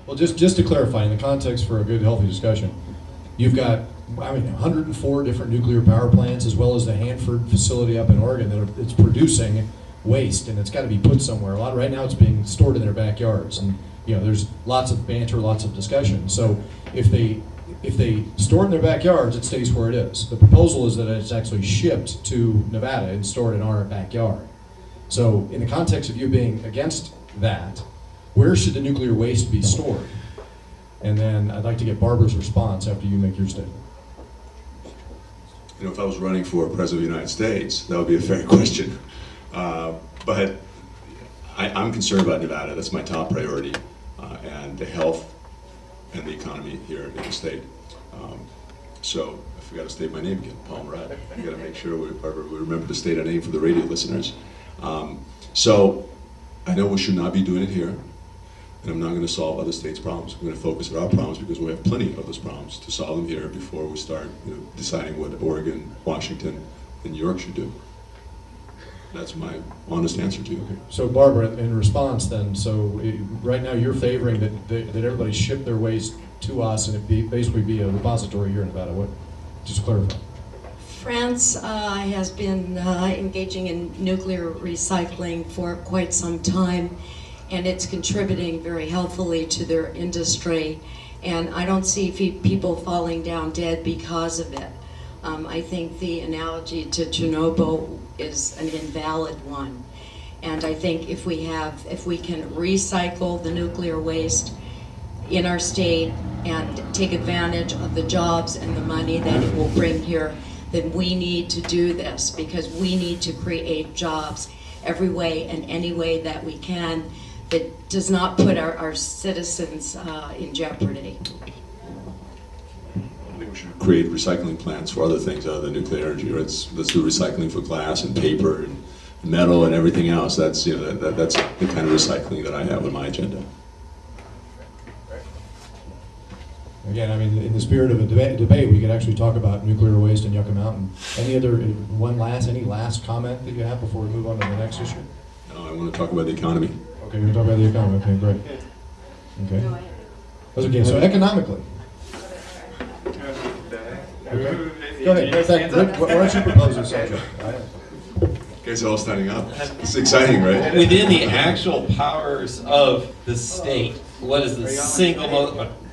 Well, just to clarify, in the context for a good, healthy discussion, you've got, 104 different nuclear power plants, as well as the Hanford facility up in Oregon it's producing waste, and it's got to be put somewhere. Right now, it's being stored in their backyards, and there's lots of banter, lots of discussion. So if they store it in their backyards, it stays where it is. The proposal is that it's actually shipped to Nevada and stored in our backyard. So in the context of you being against that, where should the nuclear waste be stored? And then I'd like to get Barbara's response after you make your statement. If I was running for President of the United States, that would be a fair question. But I'm concerned about Nevada. That's my top priority, and the health and the economy here in the state. So I forgot to state my name again, Paul Murat. I got to make sure we remember to state our name for the radio listeners. So I know we should not be doing it here, and I'm not going to solve other states' problems. I'm going to focus on our problems because we have plenty of those problems to solve them here before we start deciding what Oregon, Washington, and New York should do. That's my honest answer to you. Okay. So Barbara, in response then, right now you're favoring that everybody ship their waste to us and it basically be a repository here in Nevada. What? Just clarify. France has been engaging in nuclear recycling for quite some time, and it's contributing very healthily to their industry, and I don't see people falling down dead because of it. I think the analogy to Chernobyl is an invalid one, and I think if we can recycle the nuclear waste in our state and take advantage of the jobs and the money that it will bring here, then we need to do this, because we need to create jobs every way and any way that we can that does not put our citizens in jeopardy. I think we should create recycling plants for other things other than nuclear energy. Let's do recycling for glass and paper and metal and everything else. That's that's the kind of recycling that I have on my agenda. Again, in the spirit of a debate, we could actually talk about nuclear waste in Yucca Mountain. Any last comment that you have before we move on to the next issue? No, I want to talk about the economy. Okay, you're going to talk about the economy. Okay, great. Okay. Okay, so economically. Okay. Go ahead. Rick, why don't you propose a subject? Guys are all standing up. It's exciting, right? Within the actual powers of the state, what is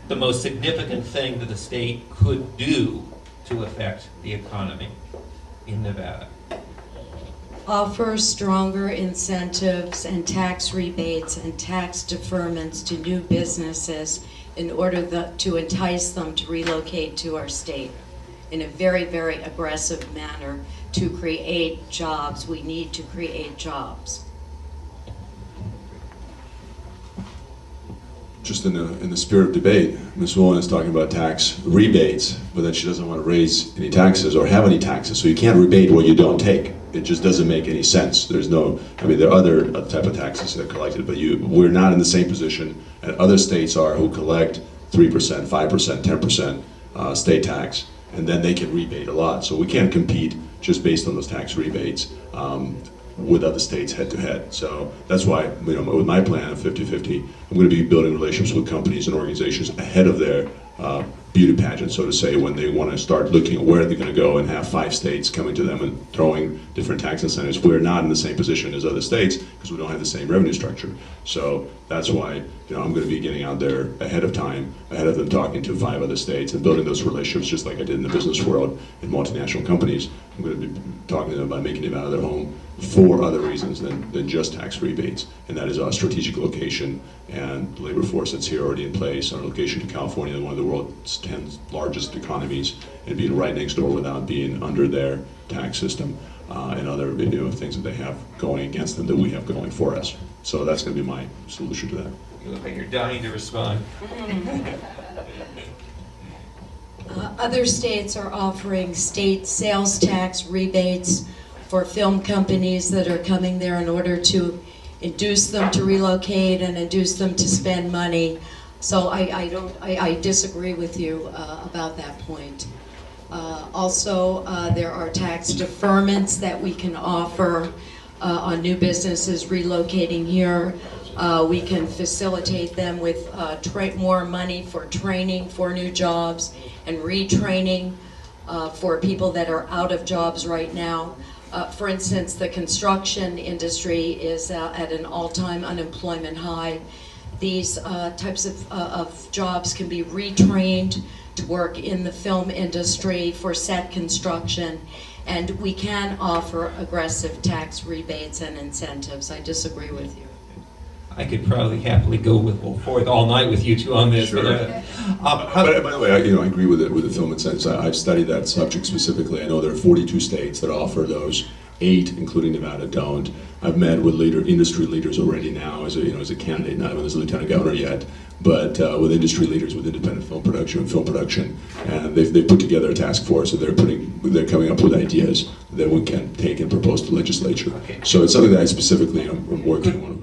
the most significant thing that the state could do to affect the economy in Nevada? Offer stronger incentives and tax rebates and tax deferments to new businesses in order to entice them to relocate to our state in a very, very aggressive manner to create jobs. We need to create jobs. Just in the spirit of debate, Ms. Woolen is talking about tax rebates, but then she doesn't want to raise any taxes or have any taxes. So you can't rebate what you don't take. It just doesn't make any sense. There's no, there are other type of taxes that are collected, but we're not in the same position that other states are who collect 3%, 5%, 10% state tax, and then they can rebate a lot. So we can't compete just based on those tax rebates with other states head to head. So that's why, with my plan of 50-50, I'm going to be building relationships with companies and organizations ahead of their beauty pageant, so to say, when they want to start looking at where they're going to go and have 5 states coming to them and throwing different tax incentives. We're not in the same position as other states because we don't have the same revenue structure. So that's why I'm going to be getting out there ahead of time, ahead of them talking to 5 other states and building those relationships just like I did in the business world in multinational companies. I'm going to be talking to them about making them out of their home for other reasons than just tax rebates, and that is our strategic location and the labor force that's here already in place, our location to California, one of the world's 10 largest economies, and being right next door without being under their tax system and other things that they have going against them that we have going for us. So that's going to be my solution to that. You look like you're dying to respond. Other states are offering state sales tax rebates for film companies that are coming there in order to induce them to relocate and induce them to spend money. So I disagree with you about that point. Also, there are tax deferments that we can offer on new businesses relocating here. We can facilitate them with more money for training for new jobs and retraining for people that are out of jobs right now. For instance, the construction industry is at an all-time unemployment high. These types of jobs can be retrained to work in the film industry for set construction, and we can offer aggressive tax rebates and incentives. I disagree with you. I could probably happily go forth all night with you two on this. Sure. But, By the way, I agree with the film incentives. I've studied that subject specifically. I know there are 42 states that offer those. 8, including Nevada, don't. I've met with industry leaders already now as a candidate, not even as a lieutenant governor yet, but with industry leaders with independent film production, and they've put together a task force, and they're coming up with ideas that we can take and propose to the legislature. Okay. So it's something that I specifically am working on.